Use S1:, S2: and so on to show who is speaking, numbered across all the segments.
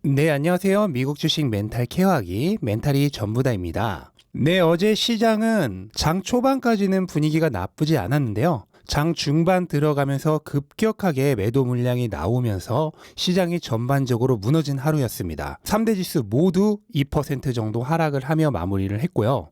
S1: 네, 안녕하세요. 미국 주식 멘탈 케어하기 멘탈이 전부다입니다. 네, 어제 시장은 장 초반까지는 분위기가 나쁘지 않았는데요. 장 중반 들어가면서 급격하게 매도 물량이 나오면서 시장이 전반적으로 무너진 하루였습니다. 3대 지수 모두 2% 정도 하락을 하며 마무리를 했고요.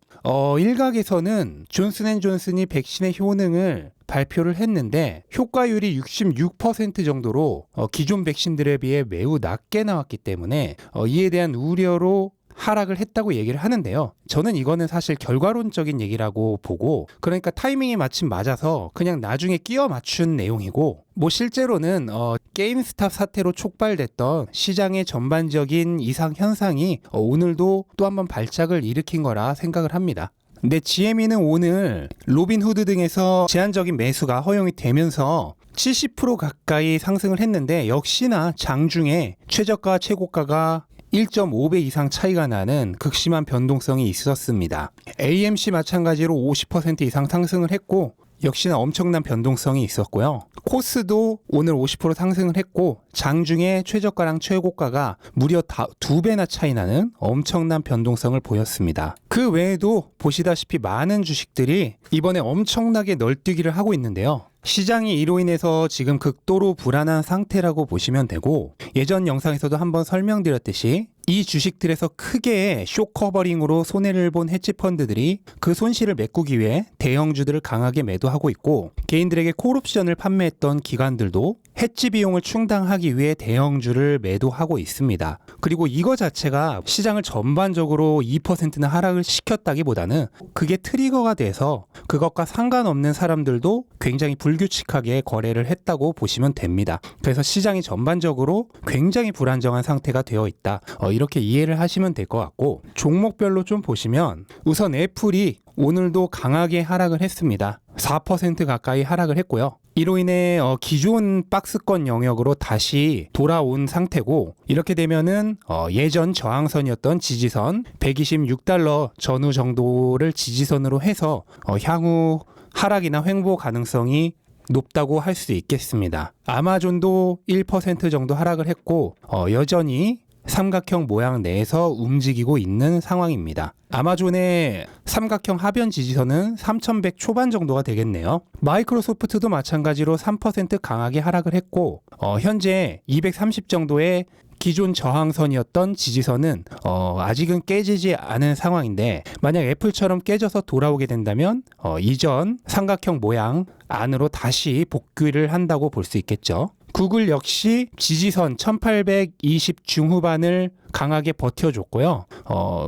S1: 일각에서는 존슨앤존슨이 백신의 효능을 발표를 했는데 효과율이 66% 정도로 기존 백신들에 비해 매우 낮게 나왔기 때문에 이에 대한 우려로 하락을 했다고 얘기를 하는데요. 저는 이거는 사실 결과론적인 얘기라고 보고, 그러니까 타이밍이 마침 맞아서 그냥 나중에 끼워 맞춘 내용이고, 뭐 실제로는 게임스탑 사태로 촉발됐던 시장의 전반적인 이상 현상이 오늘도 또 한번 발작을 일으킨 거라 생각을 합니다. 근데 GME는 오늘 로빈후드 등에서 제한적인 매수가 허용이 되면서 70% 가까이 상승을 했는데, 역시나 장중에 최저가 최고가가 1.5배 이상 차이가 나는 극심한 변동성이 있었습니다. AMC 마찬가지로 50% 이상 상승을 했고, 역시나 엄청난 변동성이 있었고요. 코스도 오늘 50% 상승을 했고, 장중에 최저가랑 최고가가 무려 2배나 차이 나는 엄청난 변동성을 보였습니다. 그 외에도 보시다시피 많은 주식들이 이번에 엄청나게 널뛰기를 하고 있는데요. 시장이 이로 인해서 지금 극도로 불안한 상태라고 보시면 되고, 예전 영상에서도 한번 설명드렸듯이 이 주식들에서 크게 숏커버링으로 손해를 본 헤지펀드들이 그 손실을 메꾸기 위해 대형주들을 강하게 매도하고 있고, 개인들에게 콜옵션을 판매했던 기관들도 해지 비용을 충당하기 위해 대형주를 매도하고 있습니다. 그리고 이거 자체가 시장을 전반적으로 2%나 하락을 시켰다기보다는 그게 트리거가 돼서 그것과 상관없는 사람들도 굉장히 불규칙하게 거래를 했다고 보시면 됩니다. 그래서 시장이 전반적으로 굉장히 불안정한 상태가 되어 있다, 이렇게 이해를 하시면 될 것 같고, 종목별로 좀 보시면 우선 애플이 오늘도 강하게 하락을 했습니다. 4% 가까이 하락을 했고요. 이로 인해 기존 박스권 영역으로 다시 돌아온 상태고, 이렇게 되면은 예전 저항선이었던 지지선 126달러 전후 정도를 지지선으로 해서 향후 하락이나 횡보 가능성이 높다고 할 수 있겠습니다. 아마존도 1% 정도 하락을 했고, 여전히 삼각형 모양 내에서 움직이고 있는 상황입니다. 아마존의 삼각형 하변 지지선은 3100 초반 정도가 되겠네요. 마이크로소프트도 마찬가지로 3% 강하게 하락을 했고, 현재 230 정도의 기존 저항선이었던 지지선은 아직은 깨지지 않은 상황인데, 만약 애플처럼 깨져서 돌아오게 된다면 이전 삼각형 모양 안으로 다시 복귀를 한다고 볼 수 있겠죠. 구글 역시 지지선 1820 중후반을 강하게 버텨줬고요.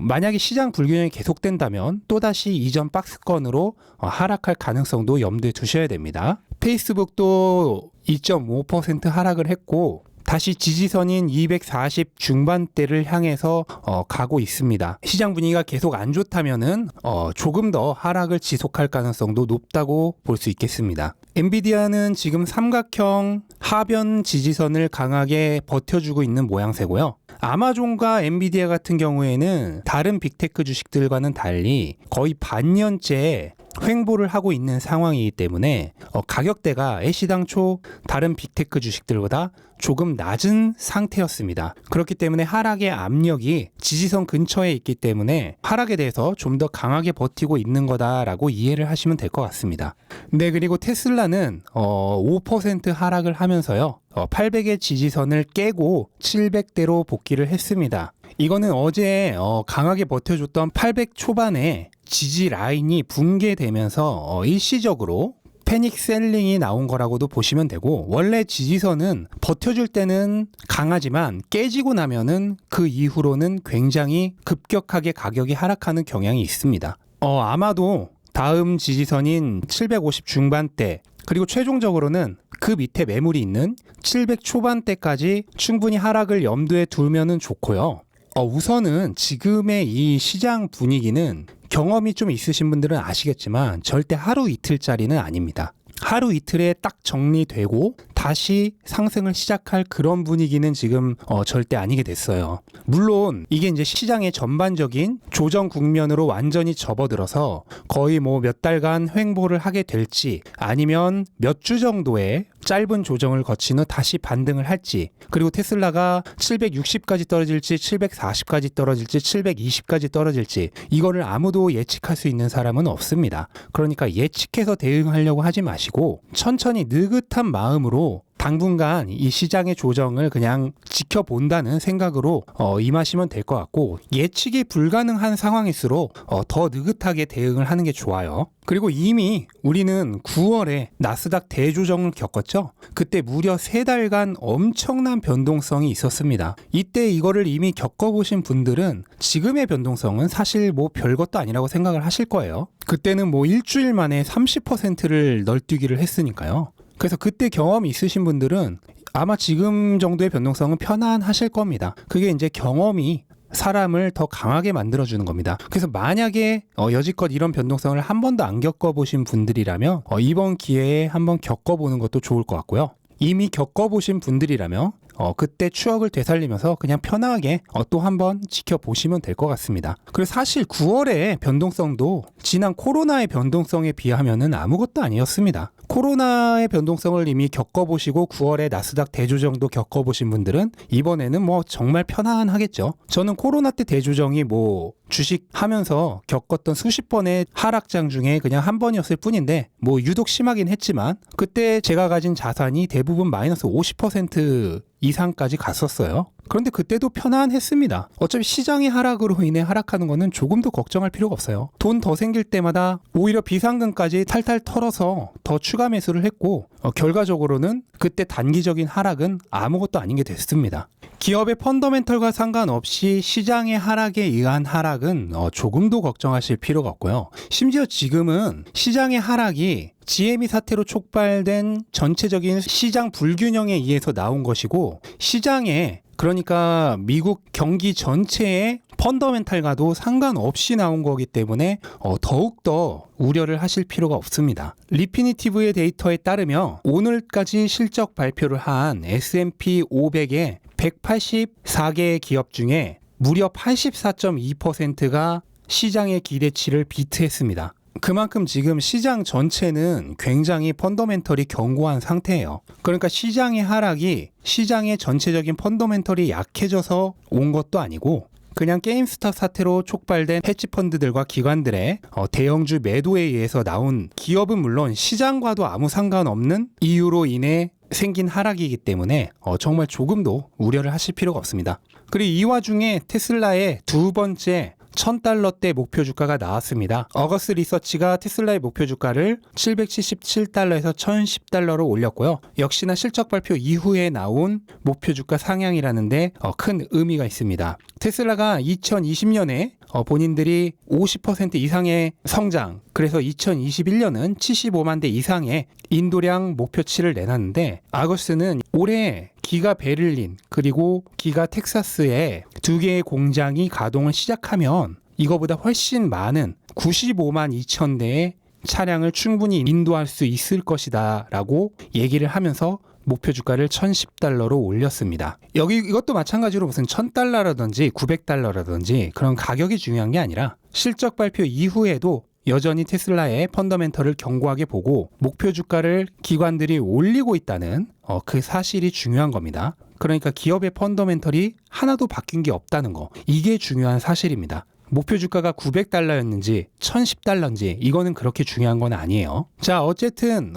S1: 만약에 시장 불균형이 계속된다면 또다시 이전 박스권으로 하락할 가능성도 염두에 두셔야 됩니다. 페이스북도 2.5% 하락을 했고, 다시 지지선인 240 중반대를 향해서 가고 있습니다. 시장 분위기가 계속 안 좋다면은 조금 더 하락을 지속할 가능성도 높다고 볼 수 있겠습니다. 엔비디아는 지금 삼각형 하변 지지선을 강하게 버텨주고 있는 모양새고요. 아마존과 엔비디아 같은 경우에는 다른 빅테크 주식들과는 달리 거의 반년째 횡보를 하고 있는 상황이기 때문에 가격대가 애시당초 다른 빅테크 주식들보다 조금 낮은 상태였습니다. 그렇기 때문에 하락의 압력이 지지선 근처에 있기 때문에 하락에 대해서 좀 더 강하게 버티고 있는 거다라고 이해를 하시면 될 것 같습니다. 네, 그리고 테슬라는 5% 하락을 하면서요, 800의 지지선을 깨고 700대로 복귀를 했습니다. 이거는 어제 강하게 버텨줬던 800 초반에 지지 라인이 붕괴되면서 일시적으로 패닉 셀링이 나온 거라고도 보시면 되고, 원래 지지선은 버텨줄 때는 강하지만 깨지고 나면은 그 이후로는 굉장히 급격하게 가격이 하락하는 경향이 있습니다. 아마도 다음 지지선인 750 중반대, 그리고 최종적으로는 그 밑에 매물이 있는 700 초반대까지 충분히 하락을 염두에 두면은 좋고요. 우선은 지금의 이 시장 분위기는 경험이 좀 있으신 분들은 아시겠지만 절대 하루 이틀짜리는 아닙니다. 하루 이틀에 딱 정리되고 다시 상승을 시작할 그런 분위기는 지금 절대 아니게 됐어요. 물론 이게 이제 시장의 전반적인 조정 국면으로 완전히 접어들어서 거의 뭐 몇 달간 횡보를 하게 될지, 아니면 몇 주 정도의 짧은 조정을 거친 후 다시 반등을 할지, 그리고 테슬라가 760까지 떨어질지 740까지 떨어질지 720까지 떨어질지, 이거를 아무도 예측할 수 있는 사람은 없습니다. 그러니까 예측해서 대응하려고 하지 마시고 천천히 느긋한 마음으로 당분간 이 시장의 조정을 그냥 지켜본다는 생각으로 임하시면 될 것 같고, 예측이 불가능한 상황일수록 더 느긋하게 대응을 하는 게 좋아요. 그리고 이미 우리는 9월에 나스닥 대조정을 겪었죠. 그때 무려 3달간 엄청난 변동성이 있었습니다. 이때 이거를 이미 겪어보신 분들은 지금의 변동성은 사실 뭐 별것도 아니라고 생각을 하실 거예요. 그때는 뭐 일주일 만에 30%를 널뛰기를 했으니까요. 그래서 그때 경험이 있으신 분들은 아마 지금 정도의 변동성은 편안하실 겁니다. 그게 이제 경험이 사람을 더 강하게 만들어주는 겁니다. 그래서 만약에 여지껏 이런 변동성을 한 번도 안 겪어보신 분들이라면 이번 기회에 한번 겪어보는 것도 좋을 것 같고요. 이미 겪어보신 분들이라면 그때 추억을 되살리면서 그냥 편하게 또 한번 지켜보시면 될 것 같습니다. 그리고 사실 9월의 변동성도 지난 코로나의 변동성에 비하면은 아무것도 아니었습니다. 코로나의 변동성을 이미 겪어보시고 9월에 나스닥 대조정도 겪어보신 분들은 이번에는 뭐 정말 편안하겠죠. 저는 코로나 때 대조정이 뭐 주식 하면서 겪었던 수십 번의 하락장 중에 그냥 한 번이었을 뿐인데 뭐 유독 심하긴 했지만 그때 제가 가진 자산이 대부분 마이너스 50% 이상까지 갔었어요. 그런데 그때도 편안했습니다. 어차피 시장의 하락으로 인해 하락하는 거는 조금도 걱정할 필요가 없어요. 돈 더 생길 때마다 오히려 비상금까지 탈탈 털어서 더 추가 매수를 했고 결과적으로는 그때 단기적인 하락은 아무것도 아닌 게 됐습니다. 기업의 펀더멘털과 상관없이 시장의 하락에 의한 하락은 조금도 걱정하실 필요가 없고요. 심지어 지금은 시장의 하락이 GME 사태로 촉발된 전체적인 시장 불균형에 의해서 나온 것이고, 시장에 그러니까 미국 경기 전체의 펀더멘탈과도 상관없이 나온 거기 때문에 더욱더 우려를 하실 필요가 없습니다. 리피니티브의 데이터에 따르면 오늘까지 실적 발표를 한 S&P 500의 184개의 기업 중에 무려 84.2%가 시장의 기대치를 비트했습니다. 그만큼 지금 시장 전체는 굉장히 펀더멘털이 견고한 상태예요. 그러니까 시장의 하락이 시장의 전체적인 펀더멘털이 약해져서 온 것도 아니고 그냥 게임스탑 사태로 촉발된 헤지펀드들과 기관들의 대형주 매도에 의해서 나온, 기업은 물론 시장과도 아무 상관없는 이유로 인해 생긴 하락이기 때문에 정말 조금도 우려를 하실 필요가 없습니다. 그리고 이 와중에 테슬라의 두 번째 $1000대 목표 주가가 나왔습니다. 어거스 리서치가 테슬라의 목표 주가를 $777에서 $1010로 올렸고요. 역시나 실적 발표 이후에 나온 목표 주가 상향이라는데 큰 의미가 있습니다. 테슬라가 2020년에 본인들이 50% 이상의 성장, 그래서 2021년은 75만 대 이상의 인도량 목표치를 내놨는데, 아거스는 올해 기가 베를린 그리고 기가 텍사스에 2개의 공장이 가동을 시작하면 이거보다 훨씬 많은 95만 2천 대의 차량을 충분히 인도할 수 있을 것이다 라고 얘기를 하면서 목표 주가를 $1010로 올렸습니다. 이것도 마찬가지로 무슨 $1000라든지 $900라든지 그런 가격이 중요한 게 아니라 실적 발표 이후에도 여전히 테슬라의 펀더멘털을 견고하게 보고 목표 주가를 기관들이 올리고 있다는 그 사실이 중요한 겁니다. 그러니까 기업의 펀더멘털이 하나도 바뀐 게 없다는 거, 이게 중요한 사실입니다. 목표 주가가 $900였는지 $1010인지 이거는 그렇게 중요한 건 아니에요. 자, 어쨌든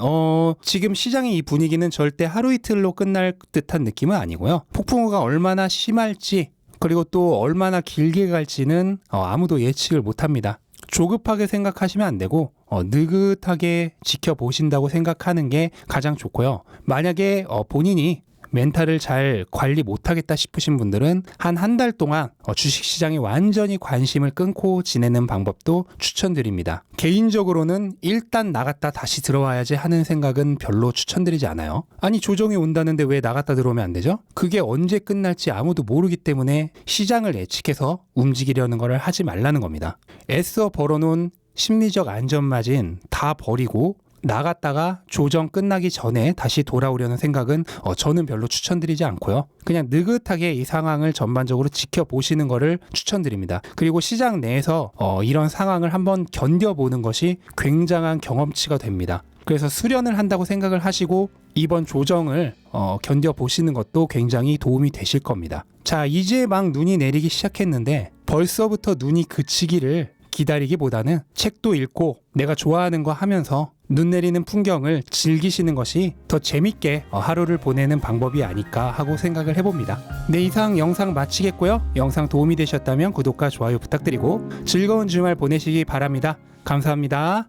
S1: 지금 시장의 이 분위기는 절대 하루 이틀로 끝날 듯한 느낌은 아니고요. 폭풍우가 얼마나 심할지 그리고 또 얼마나 길게 갈지는 아무도 예측을 못합니다. 조급하게 생각하시면 안 되고 느긋하게 지켜보신다고 생각하는 게 가장 좋고요. 만약에 본인이 멘탈을 잘 관리 못하겠다 싶으신 분들은 한 달 동안 주식시장에 완전히 관심을 끊고 지내는 방법도 추천드립니다. 개인적으로는 일단 나갔다 다시 들어와야지 하는 생각은 별로 추천드리지 않아요. 아니, 조정이 온다는데 왜 나갔다 들어오면 안 되죠? 그게 언제 끝날지 아무도 모르기 때문에 시장을 예측해서 움직이려는 걸 하지 말라는 겁니다. 애써 벌어놓은 심리적 안전마진 다 버리고 나갔다가 조정 끝나기 전에 다시 돌아오려는 생각은 저는 별로 추천드리지 않고요. 그냥 느긋하게 이 상황을 전반적으로 지켜보시는 것을 추천드립니다. 그리고 시장 내에서 이런 상황을 한번 견뎌보는 것이 굉장한 경험치가 됩니다. 그래서 수련을 한다고 생각을 하시고 이번 조정을 견뎌보시는 것도 굉장히 도움이 되실 겁니다. 자, 이제 막 눈이 내리기 시작했는데 벌써부터 눈이 그치기를 기다리기보다는 책도 읽고 내가 좋아하는 거 하면서 눈 내리는 풍경을 즐기시는 것이 더 재밌게 하루를 보내는 방법이 아닐까 하고 생각을 해봅니다. 네, 이상 영상 마치겠고요. 영상 도움이 되셨다면 구독과 좋아요 부탁드리고 즐거운 주말 보내시기 바랍니다. 감사합니다.